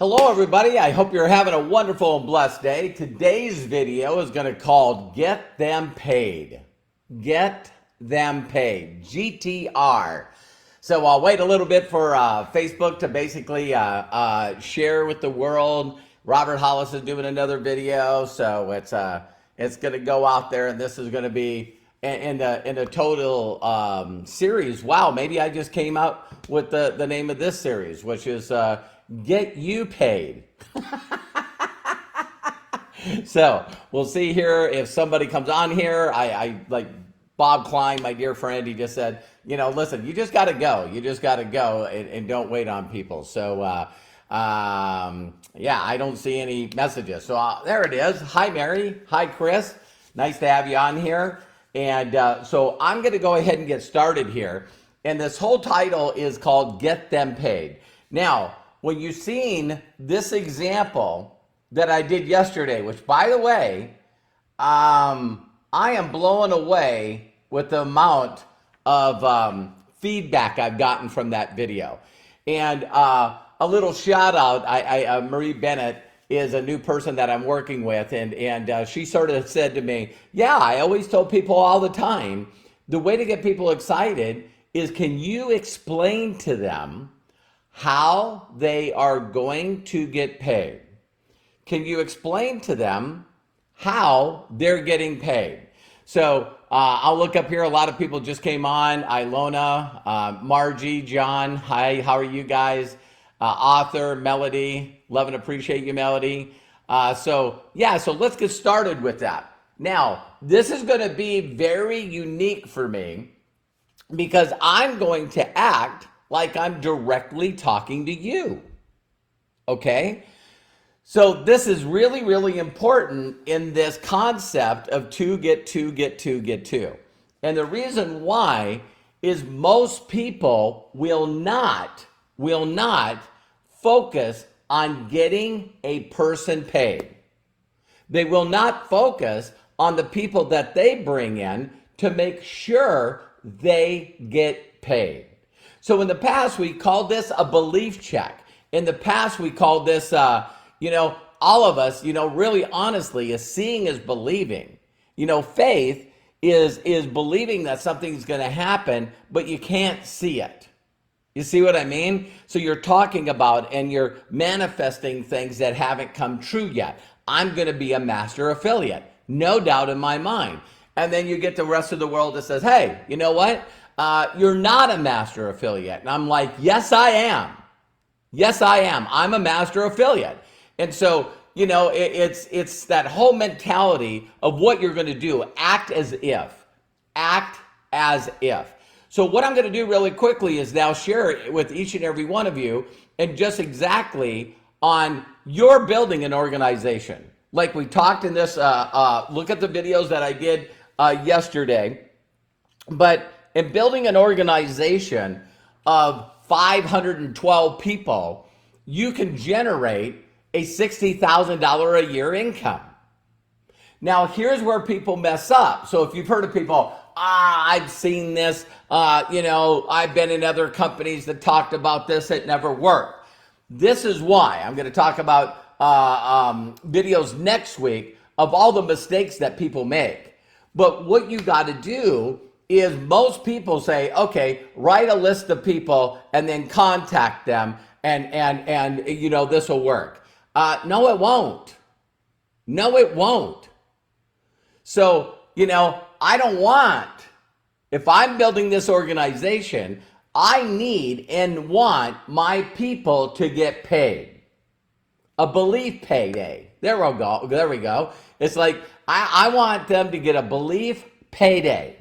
Hello everybody, I hope you're having a wonderful and blessed day. Today's video is going to call Get Them Paid. Get Them Paid, GTR. So I'll wait a little bit for Facebook to basically share with the world. Robert Hollis is doing another video, so it's going to go out there, and this is going to be in a total series. Wow, maybe I just came out with the name of this series, which is Get You Paid. So we'll see here if somebody comes on here. I like Bob Klein, my dear friend. He just said, listen, you just got to go. You just got to go and don't wait on people. So yeah, I don't see any messages. So there it is. Hi, Mary. Hi, Chris. Nice to have you on here. And so I'm going to go ahead and get started here. And this whole title is called Get Them Paid. Now, when you've seen this example that I did yesterday, which by the way, I am blown away with the amount of feedback I've gotten from that video. And a little shout out, Marie Bennett is a new person that I'm working with, and she sort of said to me, yeah, I always tell people all the time, the way to get people excited is, can you explain to them how they are going to get paid? Can you explain to them how they're getting paid? So I'll look up here. A lot of people just came on. Ilona, Margie, John. Hi, how are you guys? Author, Melody. Love and appreciate you, Melody. So let's get started with that. Now, this is going to be very unique for me because I'm going to act like I'm directly talking to you, okay? So this is really, really important in this concept of two get two, get two, get two. And the reason why is most people will not focus on getting a person paid. They will not focus on the people that they bring in to make sure they get paid. So in the past, we called this a belief check. In the past, we called this, all of us, really honestly, is seeing is believing. Faith is believing that something's going to happen, but you can't see it. You see what I mean? So you're talking about and you're manifesting things that haven't come true yet. I'm going to be a master affiliate, no doubt in my mind. And then you get the rest of the world that says, hey, you know what? You're not a master affiliate. And I'm like, yes, I am. Yes, I am. I'm a master affiliate. And so, it's that whole mentality of what you're going to do. Act as if. Act as if. So what I'm going to do really quickly is now share it with each and every one of you and just exactly on your building an organization. Like we talked in this, look at the videos that I did yesterday. But in building an organization of 512 people, you can generate a $60,000 a year income. Now, here's where people mess up. So if you've heard of people, I've seen this, I've been in other companies that talked about this, it never worked. This is why I'm going to talk about videos next week of all the mistakes that people make. But what you got to do is most people say, okay, write a list of people and then contact them and this will work. No, it won't. No, it won't. So, I don't want, if I'm building this organization, I need and want my people to get paid. A belief payday. There we go. There we go. It's like, I want them to get a belief payday.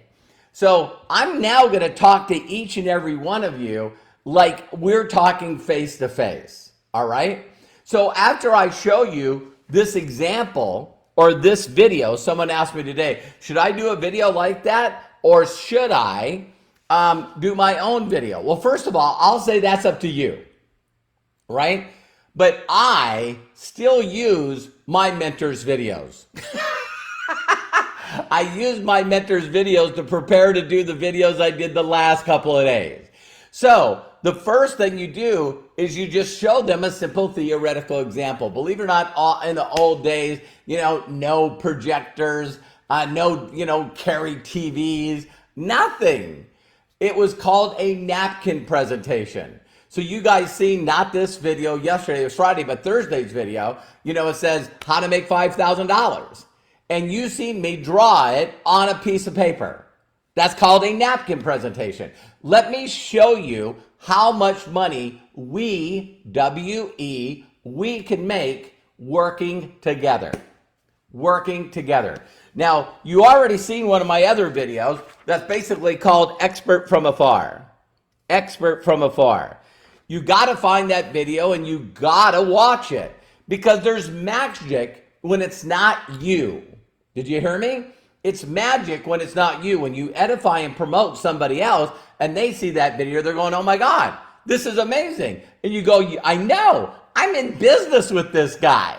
So I'm now going to talk to each and every one of you like we're talking face to face. All right. So after I show you this example or this video, someone asked me today, should I do a video like that or should I do my own video? Well, first of all, I'll say that's up to you. Right. But I still use my mentor's videos. I use my mentor's videos to prepare to do the videos I did the last couple of days. So the first thing you do is you just show them a simple theoretical example. Believe it or not, in the old days, no projectors, no carry TVs, nothing. It was called a napkin presentation. So you guys seen not this video yesterday, it was Friday, but Thursday's video, it says how to make $5,000. And you seen me draw it on a piece of paper. That's called a napkin presentation. Let me show you how much money we can make working together. Working together. Now, you already seen one of my other videos that's basically called Expert from Afar. Expert from Afar. You got to find that video and you got to watch it because there's magic when it's not you. Did you hear me? It's magic when it's not you. When you edify and promote somebody else and they see that video, they're going, oh my God, this is amazing. And you go, I know, I'm in business with this guy.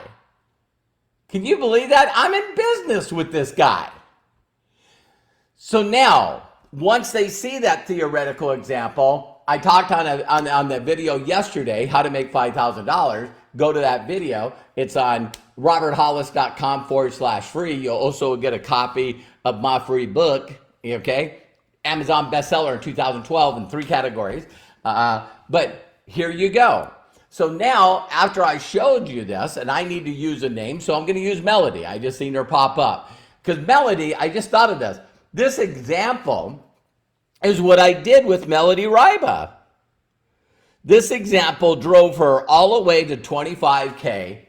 Can you believe that? I'm in business with this guy. So now, once they see that theoretical example, I talked on the video yesterday, how to make $5,000. Go to that video. It's on roberthollis.com/free. You'll also get a copy of my free book, okay? Amazon bestseller in 2012 in 3 categories. But here you go. So now, after I showed you this, and I need to use a name, so I'm going to use Melody. I just seen her pop up. Because Melody, I just thought of this. This example is what I did with Melody Ryba. This example drove her all the way to 25K,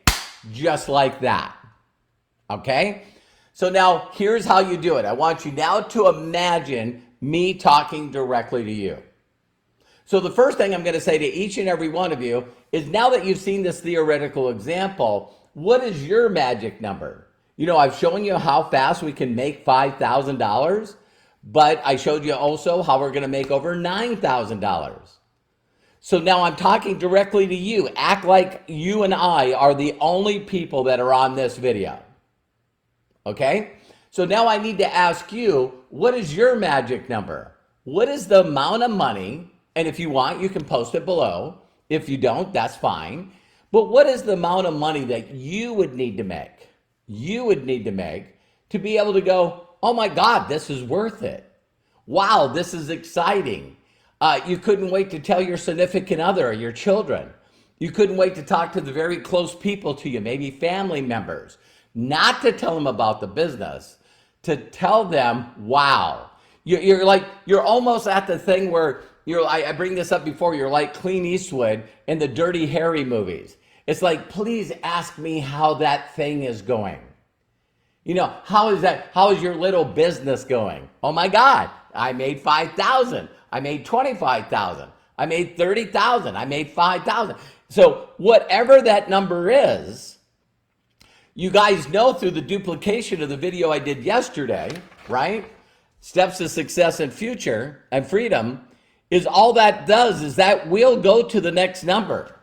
just like that. Okay? So now, here's how you do it. I want you now to imagine me talking directly to you. So the first thing I'm going to say to each and every one of you is, now that you've seen this theoretical example, what is your magic number? I've shown you how fast we can make $5,000, but I showed you also how we're going to make over $9,000. So now I'm talking directly to you. Act like you and I are the only people that are on this video. Okay? So now I need to ask you, what is your magic number? What is the amount of money? And if you want, you can post it below. If you don't, that's fine. But what is the amount of money that you would need to make? You would need to make to be able to go, oh my God, this is worth it. Wow, this is exciting. You couldn't wait to tell your significant other or your children. You couldn't wait to talk to the very close people to you, maybe family members, not to tell them about the business, to tell them, wow. You're almost at the thing where I bring this up before, you're like Clint Eastwood in the Dirty Harry movies. It's like, please ask me how that thing is going. How is your little business going? Oh my God, I made 5,000. I made 25,000. I made 30,000. I made 5,000. So whatever that number is, you guys know through the duplication of the video I did yesterday, right? Steps to Success and Future and Freedom, is all that does is that we'll go to the next number.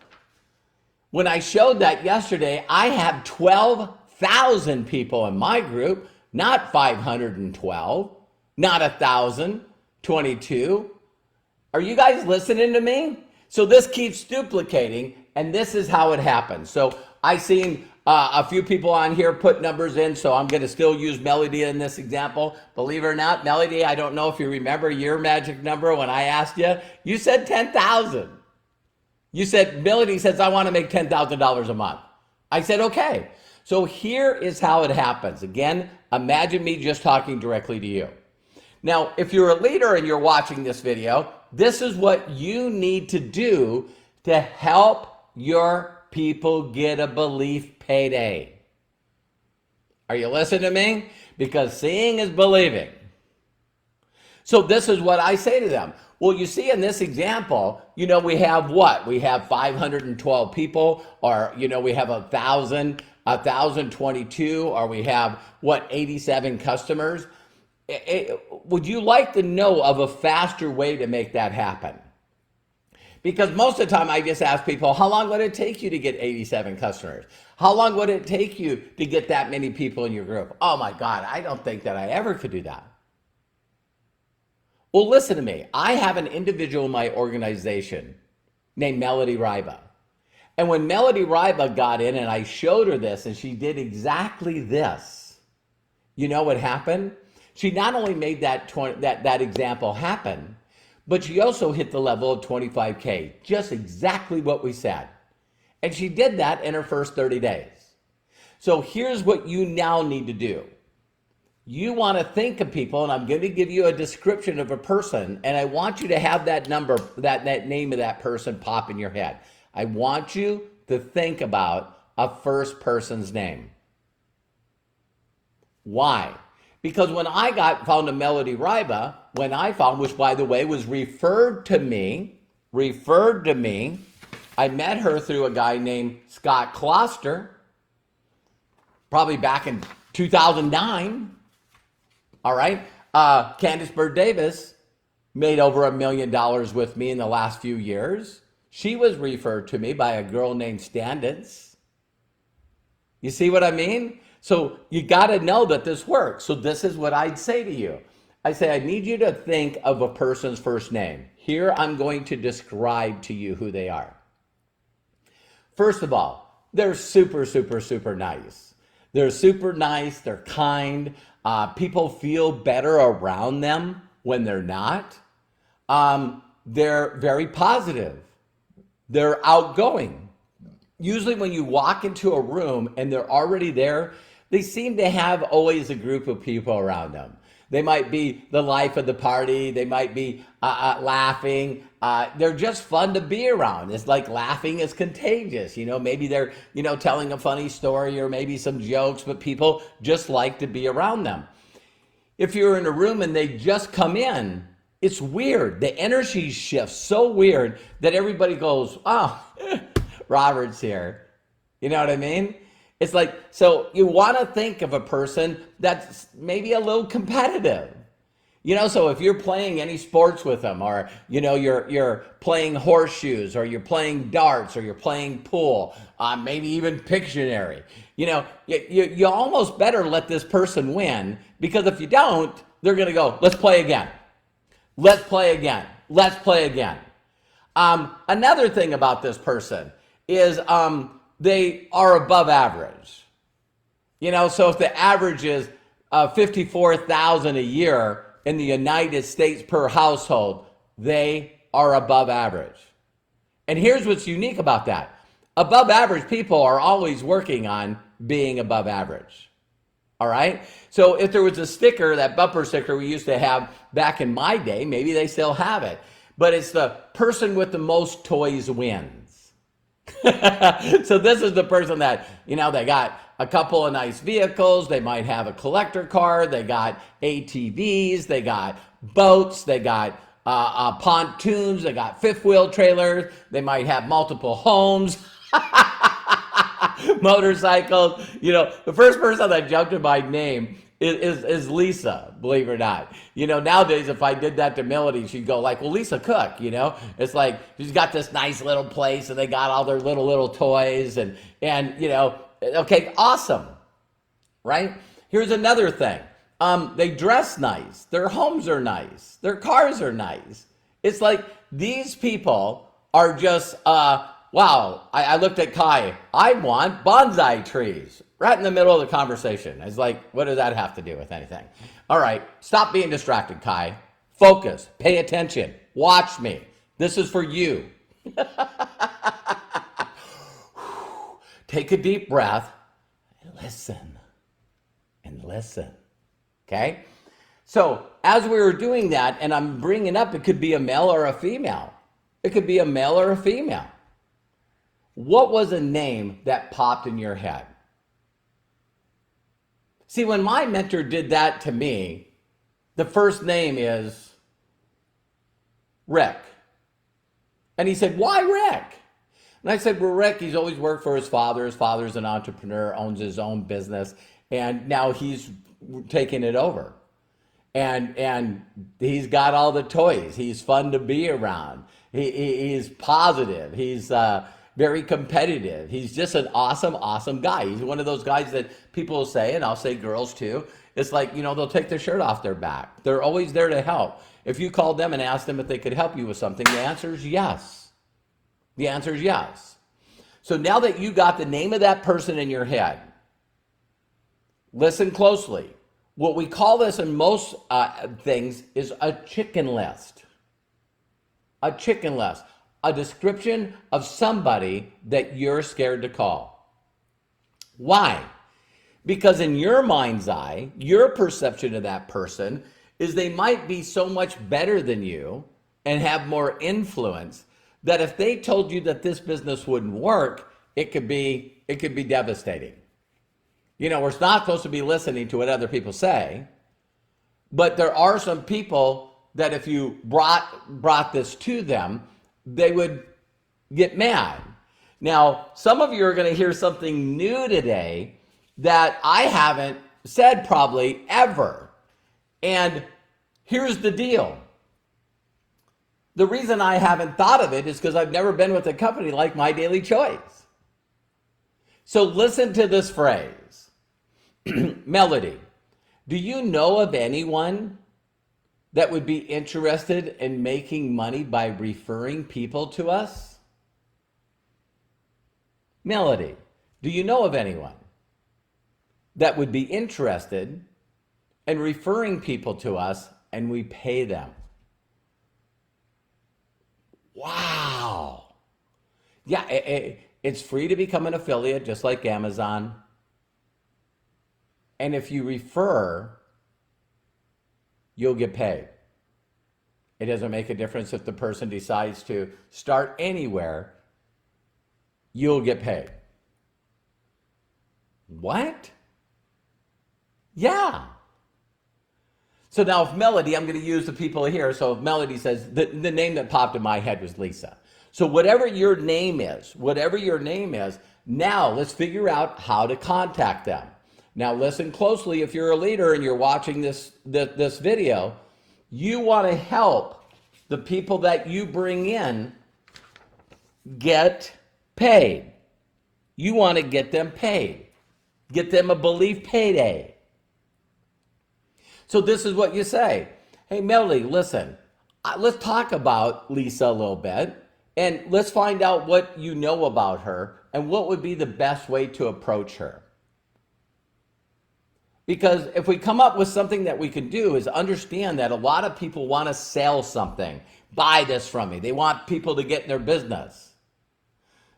When I showed that yesterday, I have 12,000 people in my group, not 512, not 1,022. Are you guys listening to me? So this keeps duplicating, and this is how it happens. So I seen a few people on here put numbers in, so I'm going to still use Melody in this example. Believe it or not, Melody, I don't know if you remember your magic number when I asked you. You said 10,000. You said, Melody says, I want to make $10,000 a month. I said, okay. So here is how it happens. Again, imagine me just talking directly to you. Now, if you're a leader and you're watching this video, this is what you need to do to help your people get a belief payday. Are you listening to me? Because seeing is believing. So this is what I say to them. Well, you see in this example, we have what? We have 512 people, or, we have 1,022, or we have, 87 customers. Would you like to know of a faster way to make that happen? Because most of the time I just ask people, how long would it take you to get 87 customers? How long would it take you to get that many people in your group? Oh my God, I don't think that I ever could do that. Well, listen to me. I have an individual in my organization named Melody Ryba. And when Melody Ryba got in and I showed her this and she did exactly this, you know what happened? She not only made that example happen, but she also hit the level of 25K, just exactly what we said. And she did that in her first 30 days. So here's what you now need to do. You want to think of people, and I'm going to give you a description of a person, and I want you to have that number, that name of that person pop in your head. I want you to think about a first person's name. Why? Because when I found a Melody Ryba, which by the way was referred to me, I met her through a guy named Scott Kloster, probably back in 2009. All right. Candice Bird Davis made over $1 million with me in the last few years. She was referred to me by a girl named Standence. You see what I mean? So you got to know that this works. So this is what I'd say to you. I say, I need you to think of a person's first name. Here I'm going to describe to you who they are. First of all, they're super, super, super nice. They're super nice. They're kind. People feel better around them when they're not. They're very positive. They're outgoing. Usually when you walk into a room and they're already there, they seem to have always a group of people around them. They might be the life of the party. They might be laughing. They're just fun to be around. It's like laughing is contagious. Maybe they're, telling a funny story or maybe some jokes, but people just like to be around them. If you're in a room and they just come in, it's weird. The energy shifts so weird that everybody goes, oh, Robert's here. You know what I mean? It's like, so you want to think of a person that's maybe a little competitive. So if you're playing any sports with them, or, you're playing horseshoes, or you're playing darts, or you're playing pool, maybe even Pictionary, you almost better let this person win, because if you don't, they're going to go, let's play again. Let's play again. Let's play again. Another thing about this person is they are above average. So if the average is $54,000 a year in the United States per household, they are above average. And here's what's unique about that. Above average people are always working on being above average. All right? So if there was a sticker, that bumper sticker we used to have back in my day, maybe they still have it, but it's the person with the most toys wins. So this is the person that, they got a couple of nice vehicles. They might have a collector car. They got ATVs. They got boats. They got pontoons. They got fifth wheel trailers. They might have multiple homes, motorcycles. The first person that jumped in my name is Lisa, believe it or not. Nowadays, if I did that to Melody, she'd go like, well, Lisa Cook, it's like, she's got this nice little place and they got all their little toys and okay, awesome, right? Here's another thing. They dress nice. Their homes are nice. Their cars are nice. It's like these people are just, wow, I looked at Kai. I want bonsai trees. Right in the middle of the conversation. It's like, what does that have to do with anything? All right, stop being distracted, Kai. Focus, pay attention, watch me. This is for you. Take a deep breath and listen. Okay? So as we were doing that, and I'm bringing up, it could be a male or a female. It could be a male or a female. What was a name that popped in your head? See, when my mentor did that to me, the first name is Rick. And he said, why Rick? And I said, well, Rick, he's always worked for his father. His father's an entrepreneur, owns his own business, and now he's taking it over. And he's got all the toys. He's fun to be around. He's positive. He's very competitive. He's just an awesome guy. He's one of those guys that people will say, and I'll say girls too, it's like, they'll take their shirt off their back. They're always there to help. If you called them and asked them if they could help you with something, the answer is yes. The answer is yes. So now that you got the name of that person in your head, listen closely. What we call this in most things is a chicken list. A chicken list. A description of somebody that you're scared to call. Why? Because in your mind's eye, your perception of that person is they might be so much better than you and have more influence that if they told you that this business wouldn't work, it could be devastating. You know, we're not supposed to be listening to what other people say, but there are some people that if you brought this to them, they would get mad. Now, some of you are going to hear something new today that I haven't said probably ever. And here's the deal. The reason I haven't thought of it is because I've never been with a company like My Daily Choice. So listen to this phrase. Melody, do you know of anyone that would be interested in making money by referring people to us? Melody, do you know of anyone that would be interested in referring people to us and we pay them? Wow. Yeah, it's free to become an affiliate just like Amazon. And if you refer, you'll get paid. It doesn't make a difference if the person decides to start anywhere, you'll get paid. What? Yeah. So now if Melody, I'm going to use the people here. So if Melody says, the name that popped in my head was Lisa. So whatever your name is, now let's figure out how to contact them. Now listen closely. If you're a leader and you're watching this video, you want to help the people that you bring in get paid. You want to get them paid. Get them a belief payday. So this is what you say. Hey, Melody, listen, let's talk about Lisa a little bit and let's find out what you know about her and what would be the best way to approach her. Because if we come up with something that we can do is understand that a lot of people want to sell something. Buy this from me. They want people to get in their business.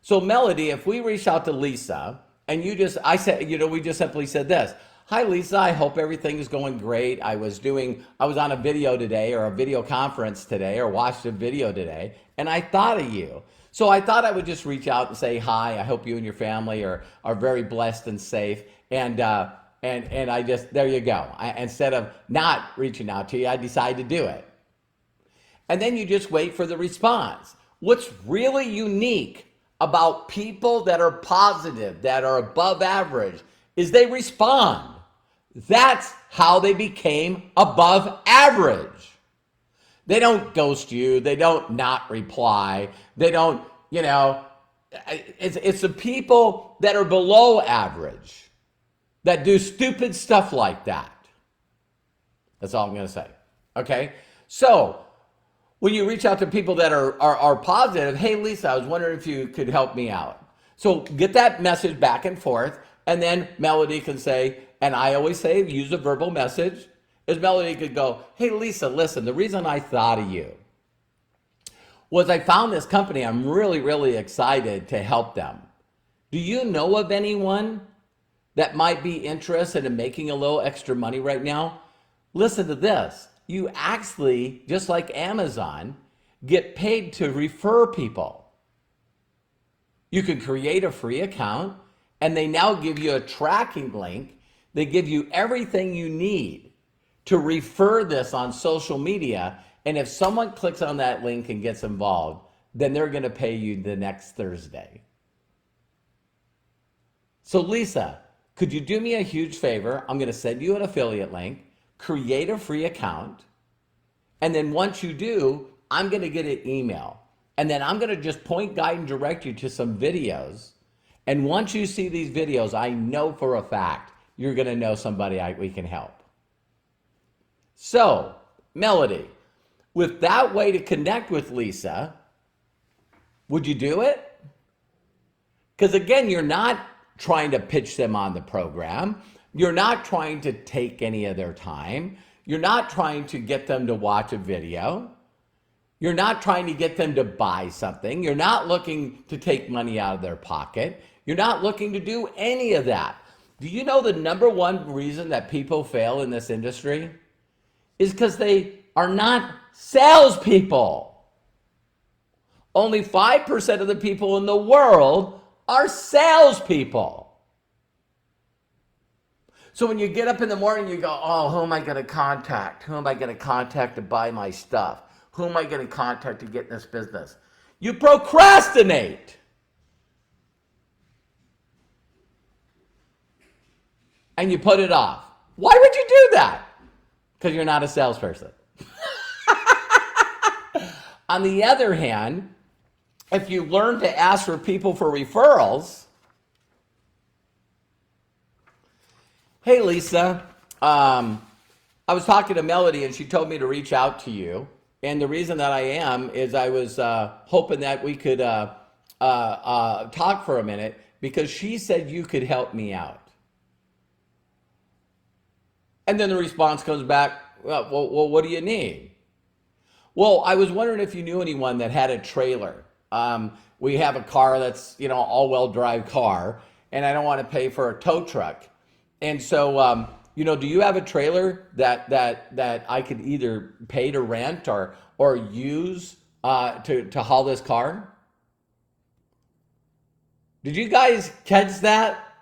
So Melody, if we reach out to Lisa and we just simply said this. Hi, Lisa, I hope everything is going great. I was on a video today or a video conference today or watched a video today and I thought of you. So I thought I would just reach out and say, hi, I hope you and your family are very blessed and safe. And I just, there you go. Instead of not reaching out to you, I decided to do it. And then you just wait for the response. What's really unique about people that are positive, that are above average, is they respond. That's how they became above average. They don't ghost you. They don't not reply. They don't, it's the people that are below average that do stupid stuff like that. That's all I'm going to say. Okay? So when you reach out to people that are positive, hey, Lisa, I was wondering if you could help me out. So get that message back and forth. And then Melody can say, and I always say, use a verbal message, is Melody could go, hey, Lisa, listen, the reason I thought of you was I found this company. I'm really, really excited to help them. Do you know of anyone that might be interested in making a little extra money right now? Listen to this. You actually, just like Amazon, get paid to refer people. You can create a free account, and they now give you a tracking link. They give you everything you need to refer this on social media. And if someone clicks on that link and gets involved, then they're going to pay you the next Thursday. So Lisa, could you do me a huge favor? I'm going to send you an affiliate link, create a free account, and then once you do, I'm going to get an email. And then I'm going to just point, guide, and direct you to some videos. And once you see these videos, I know for a fact you're going to know somebody we can help. So, Melody, with that way to connect with Lisa, would you do it? Because again, you're not trying to pitch them on the program. You're not trying to take any of their time. You're not trying to get them to watch a video. You're not trying to get them to buy something. You're not looking to take money out of their pocket. You're not looking to do any of that. Do you know the number one reason that people fail in this industry is because they are not salespeople. Only 5% of the people in the world are salespeople. So when you get up in the morning, you go, oh, who am I going to contact? Who am I going to contact to buy my stuff? Who am I going to contact to get in this business? You procrastinate. And you put it off. Why would you do that? Because you're not a salesperson. On the other hand, if you learn to ask for people for referrals, hey, Lisa, I was talking to Melody and she told me to reach out to you. And the reason that I am is I was hoping that we could talk for a minute because she said you could help me out. And then the response comes back, well, what do you need? Well, I was wondering if you knew anyone that had a trailer. We have a car that's, all-wheel drive car, and I don't want to pay for a tow truck. And so, do you have a trailer that I could either pay to rent or use to haul this car? Did you guys catch that?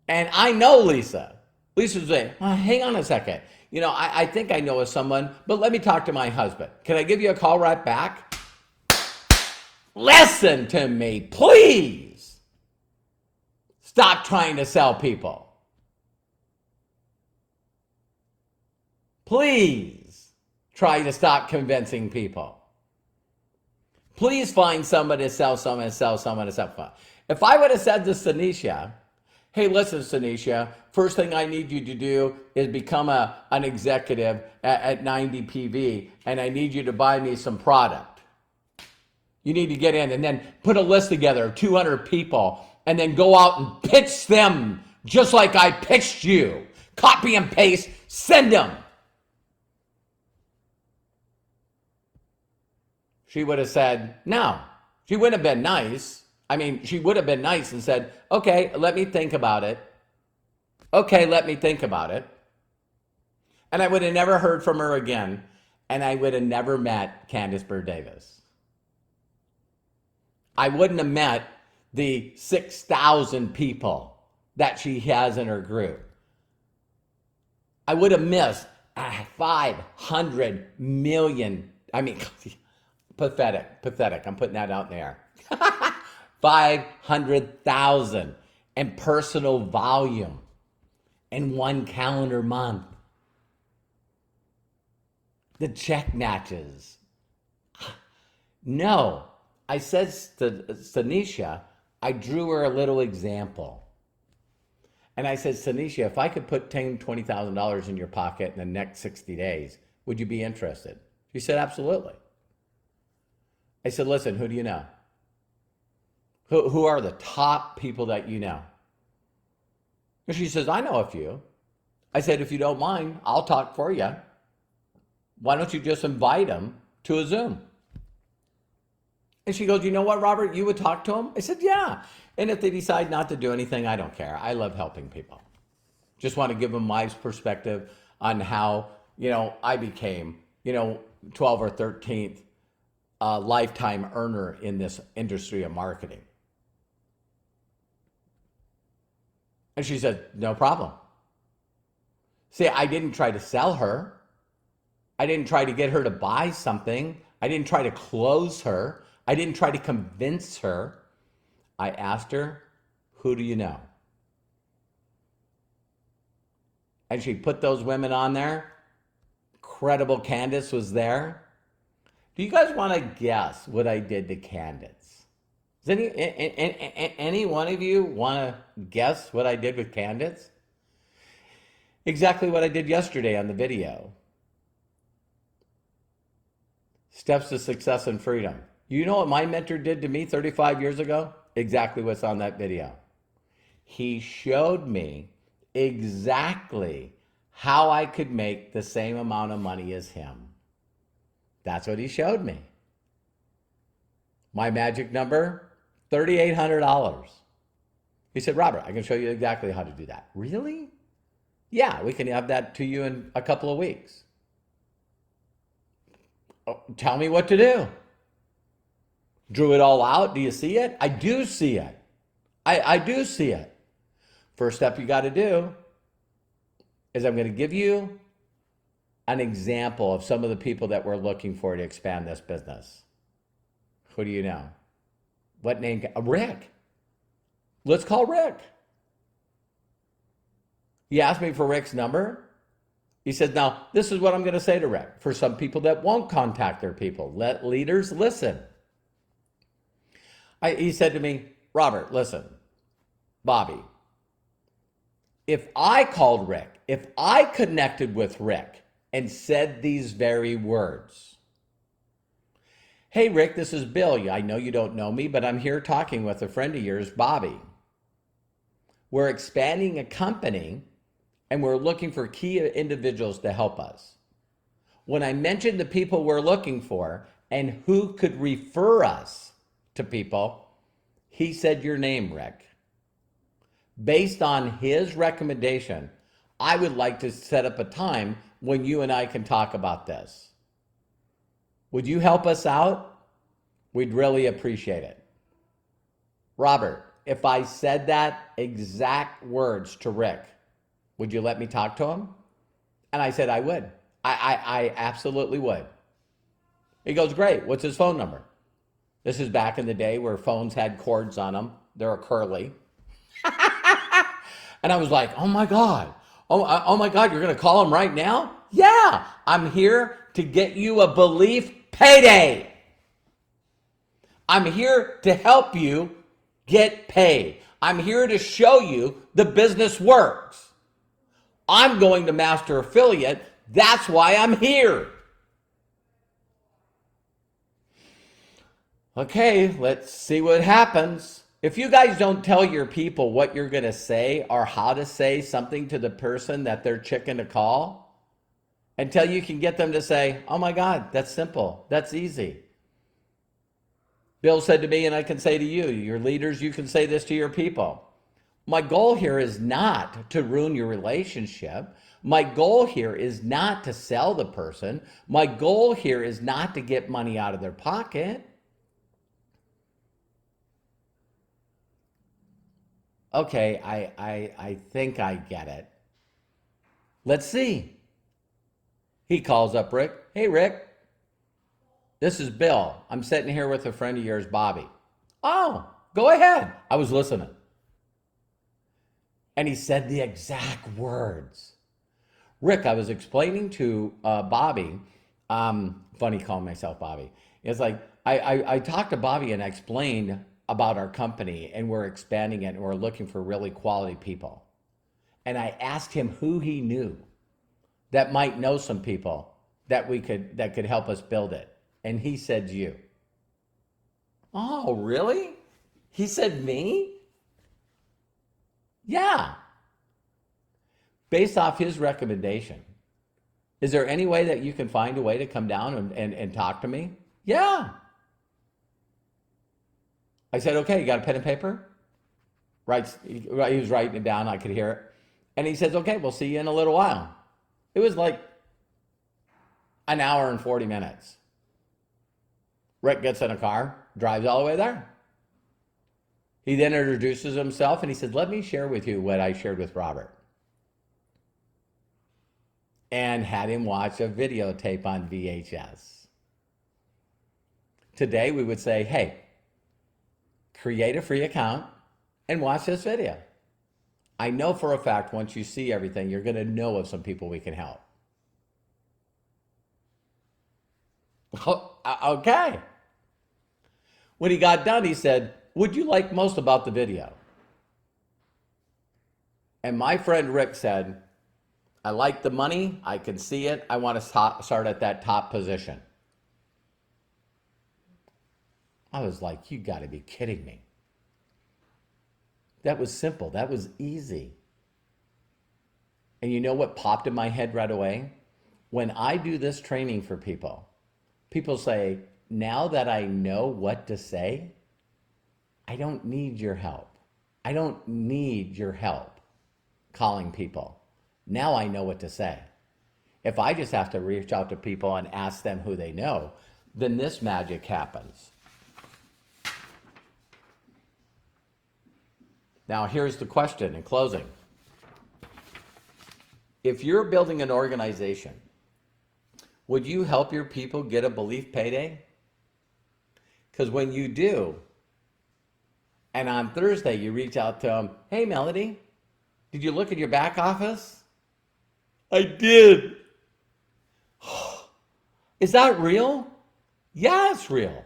And I know Lisa. Lisa's saying, well, hang on a second. I think I know of someone, but let me talk to my husband. Can I give you a call right back? Listen to me, please. Stop trying to sell people. Please try to stop convincing people. Please find somebody to sell someone to sell someone to sell. If I would have said to Sanisha, hey, listen, Sanisha, first thing I need you to do is become an executive at 90 PV, and I need you to buy me some product. You need to get in and then put a list together of 200 people and then go out and pitch them just like I pitched you. Copy and paste, send them. She would have said, no. She wouldn't have been nice. She would have been nice and said, okay, let me think about it. Okay, let me think about it. And I would have never heard from her again. And I would have never met Candace Bird Davis. I wouldn't have met the 6,000 people that she has in her group. I would have missed 500 million. Pathetic. I'm putting that out in the air. 500,000 in personal volume in one calendar month. The check matches. No, I said to Sanisha, I drew her a little example. And I said, Sanisha, if I could put $10,000, $20,000 in your pocket in the next 60 days, would you be interested? She said, absolutely. I said, listen, who do you know? Who are the top people that you know? And she says, I know a few. I said, if you don't mind, I'll talk for you. Why don't you just invite them to a Zoom? And she goes, you know what, Robert, you would talk to them? I said, yeah. And if they decide not to do anything, I don't care. I love helping people. Just want to give them my perspective on how, I became, 12 or 13th lifetime earner in this industry of marketing. And she said, no problem. See, I didn't try to sell her. I didn't try to get her to buy something. I didn't try to close her. I didn't try to convince her. I asked her, who do you know? And she put those women on there. Credible Candace was there. Do you guys want to guess what I did to Candace? Does any one of you want to guess what I did with Candace? Exactly what I did yesterday on the video. Steps to success and freedom. You know what my mentor did to me 35 years ago? Exactly what's on that video. He showed me exactly how I could make the same amount of money as him. That's what he showed me. My magic number, $3,800. He said, Robert, I can show you exactly how to do that. Really? Yeah, we can have that to you in a couple of weeks. Oh, tell me what to do. Drew it all out. Do you see it? I do see it. I do see it. First step you got to do is I'm going to give you an example of some of the people that we're looking for to expand this business. Who do you know? What name? Rick. Let's call Rick. He asked me for Rick's number. He said, now, this is what I'm going to say to Rick. For some people that won't contact their people, let leaders listen. He said to me, Robert, listen, Bobby, if I called Rick, if I connected with Rick and said these very words, hey, Rick, this is Bill. I know you don't know me, but I'm here talking with a friend of yours, Bobby. We're expanding a company and we're looking for key individuals to help us. When I mentioned the people we're looking for and who could refer us to people, he said your name, Rick. Based on his recommendation, I would like to set up a time when you and I can talk about this. Would you help us out? We'd really appreciate it. Robert, if I said that exact words to Rick, would you let me talk to him? And I said I would. I absolutely would. He goes, great. What's his phone number? This is back in the day where phones had cords on them. They're curly. And I was like, oh my God. Oh my God, you're going to call him right now? Yeah, I'm here to get you a belief payday. I'm here to help you get paid. I'm here to show you the business works. I'm going to Master Affiliate. That's why I'm here. Okay, let's see what happens. If you guys don't tell your people what you're going to say or how to say something to the person that they're chicken to call, until you can get them to say, oh my God, that's simple. That's easy. Bill said to me, and I can say to you, your leaders, you can say this to your people. My goal here is not to ruin your relationship. My goal here is not to sell the person. My goal here is not to get money out of their pocket. Okay, I think I get it. Let's see. He calls up Rick. Hey, Rick, this is Bill. I'm sitting here with a friend of yours, Bobby. Oh, go ahead. I was listening. And he said the exact words. Rick, I was explaining to Bobby, funny calling myself Bobby. It's like, I talked to Bobby and I explained about our company and we're expanding it and we're looking for really quality people. And I asked him who he knew that might know some people that could help us build it. And he said you. Oh, really? He said me? Yeah. Based off his recommendation. Is there any way that you can find a way to come down and talk to me? Yeah. I said, okay, you got a pen and paper? He was writing it down. I could hear it. And he says, okay, we'll see you in a little while. It was like an hour and 40 minutes. Rick gets in a car, drives all the way there. He then introduces himself and he said, let me share with you what I shared with Robert. And had him watch a videotape on VHS. Today we would say, hey, create a free account and watch this video. I know for a fact once you see everything, you're going to know of some people we can help. Okay. When he got done, he said, what'd you like most about the video? And my friend Rick said, I like the money. I can see it. I want to start at that top position. I was like, you got to be kidding me. That was simple. That was easy. And you know what popped in my head right away? When I do this training for people, people say, now that I know what to say, I don't need your help. I don't need your help calling people. Now I know what to say. If I just have to reach out to people and ask them who they know, then this magic happens. Now, here's the question in closing. If you're building an organization, would you help your people get a belief payday? Because when you do, and on Thursday you reach out to them, hey, Melody, did you look at your back office? I did. Is that real? Yeah, it's real.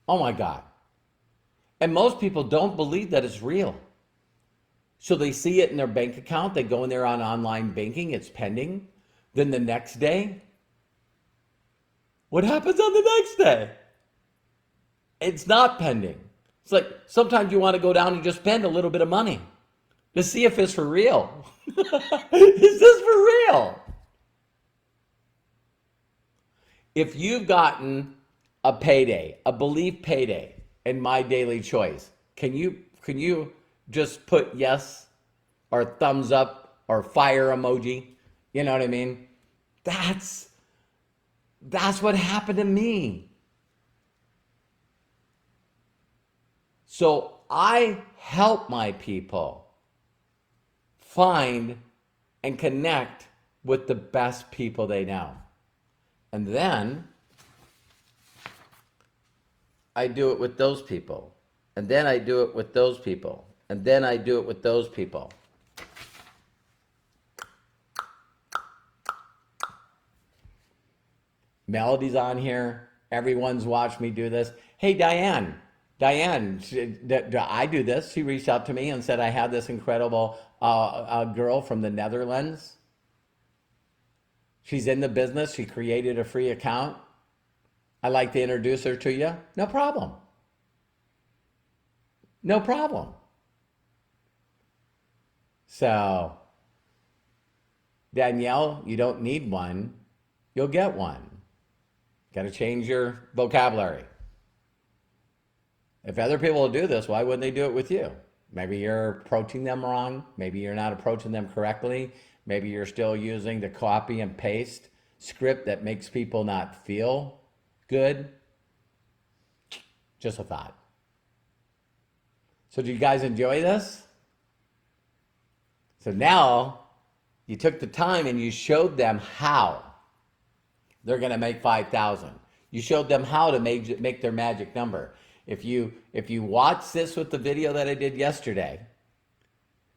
Oh my God. And most people don't believe that it's real. So they see it in their bank account. They go in there on online banking. It's pending. Then the next day, what happens on the next day? It's not pending. It's like sometimes you want to go down and just spend a little bit of money to see if it's for real. Is this for real? If you've gotten a payday, a belief payday in My Daily Choice, can you just put yes or thumbs up or fire emoji? You know what I mean? That's what happened to me. So I help my people find and connect with the best people they know. And then I do it with those people. And then I do it with those people. And then I do it with those people. Melody's on here. Everyone's watched me do this. Hey, Diane, I do this. She reached out to me and said I had this incredible girl from the Netherlands. She's in the business. She created a free account. I'd like to introduce her to you. No problem. No problem. So, Danielle, you don't need one. You'll get one. Got to change your vocabulary. If other people will do this, why wouldn't they do it with you? Maybe you're approaching them wrong. Maybe you're not approaching them correctly. Maybe you're still using the copy and paste script that makes people not feel good. Just a thought. So do you guys enjoy this? So now you took the time and you showed them how they're going to make 5,000. You showed them how to make their magic number. If you watch this with the video that I did yesterday,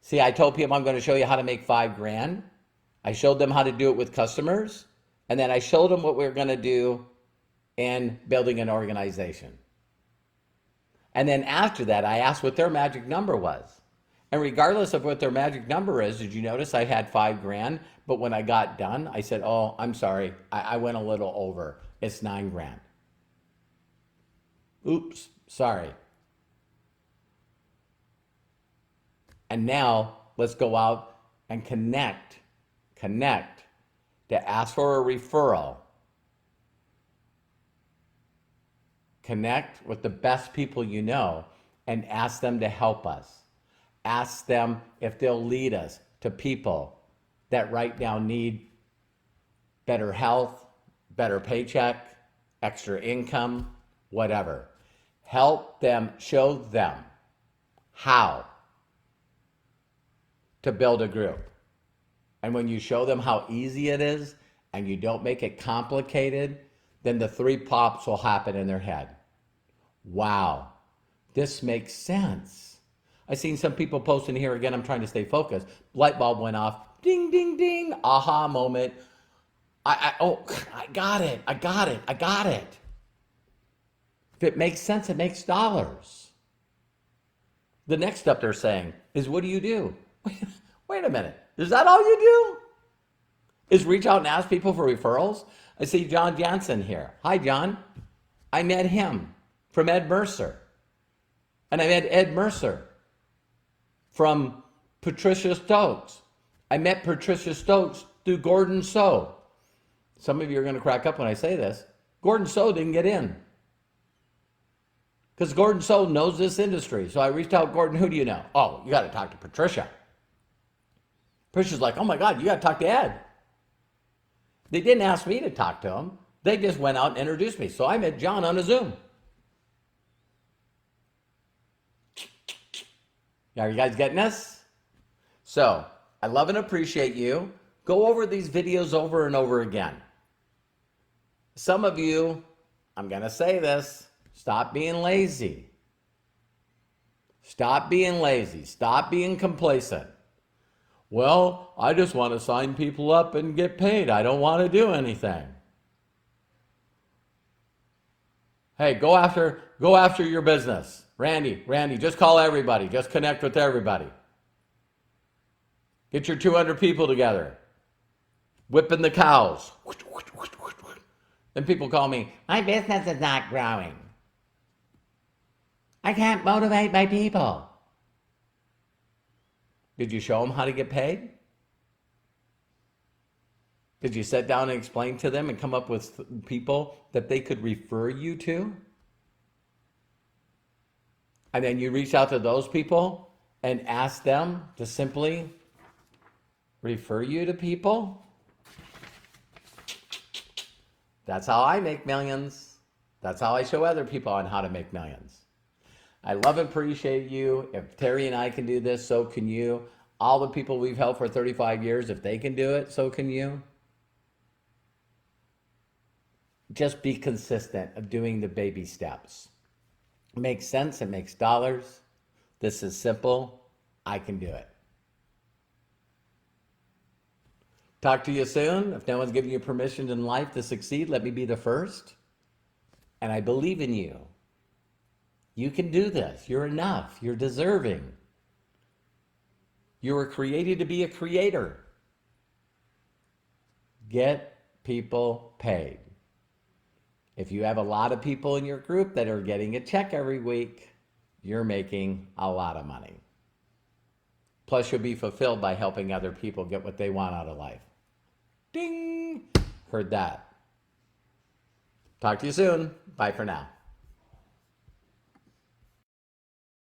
see, I told people I'm going to show you how to make $5,000. I showed them how to do it with customers, and then I showed them what we're going to do in building an organization. And then after that, I asked what their magic number was. And regardless of what their magic number is, did you notice I had $5,000? But when I got done, I said, oh, I'm sorry. I went a little over. It's $9,000. Oops, sorry. And now let's go out and connect to ask for a referral. Connect with the best people you know and ask them to help us. Ask them if they'll lead us to people that right now need better health, better paycheck, extra income, whatever. Help them, show them how to build a group. And when you show them how easy it is and you don't make it complicated, then the 3 pops will happen in their head. Wow, this makes sense. I've seen some people posting here, again, I'm trying to stay focused. Light bulb went off, ding, ding, ding, aha moment. I got it. If it makes sense, it makes dollars. The next step they're saying is, what do you do? Wait a minute, is that all you do? is reach out and ask people for referrals. I see John Jansen here. Hi, John. I met him from Ed Mercer. And I met Ed Mercer from Patricia Stokes. I met Patricia Stokes through Gordon So. Some of you are going to crack up when I say this. Gordon So didn't get in. Because Gordon So knows this industry. So I reached out, Gordon, who do you know? Oh, you got to talk to Patricia. Patricia's like, oh my God, you got to talk to Ed. They didn't ask me to talk to him. They just went out and introduced me. So I met John on a Zoom. Are you guys getting this? So I love and appreciate you. Go over these videos over and over again. Some of you, I'm going to say this, stop being lazy. Stop being lazy. Stop being complacent. Well, I just want to sign people up and get paid. I don't want to do anything. Hey, go after your business. Randy, just call everybody. Just connect with everybody. Get your 200 people together. Whipping the cows. Then people call me, my business is not growing. I can't motivate my people. Did you show them how to get paid? Did you sit down and explain to them and come up with people that they could refer you to? And then you reach out to those people and ask them to simply refer you to people? That's how I make millions. That's how I show other people on how to make millions. I love and appreciate you. If Terry and I can do this, so can you. All the people we've helped for 35 years, if they can do it, so can you. Just be consistent of doing the baby steps. It makes sense. It makes dollars. This is simple. I can do it. Talk to you soon. If no one's giving you permission in life to succeed, let me be the first. And I believe in you. You can do this. You're enough. You're deserving. You were created to be a creator. Get people paid. If you have a lot of people in your group that are getting a check every week, you're making a lot of money. Plus, you'll be fulfilled by helping other people get what they want out of life. Ding! Heard that. Talk to you soon. Bye for now.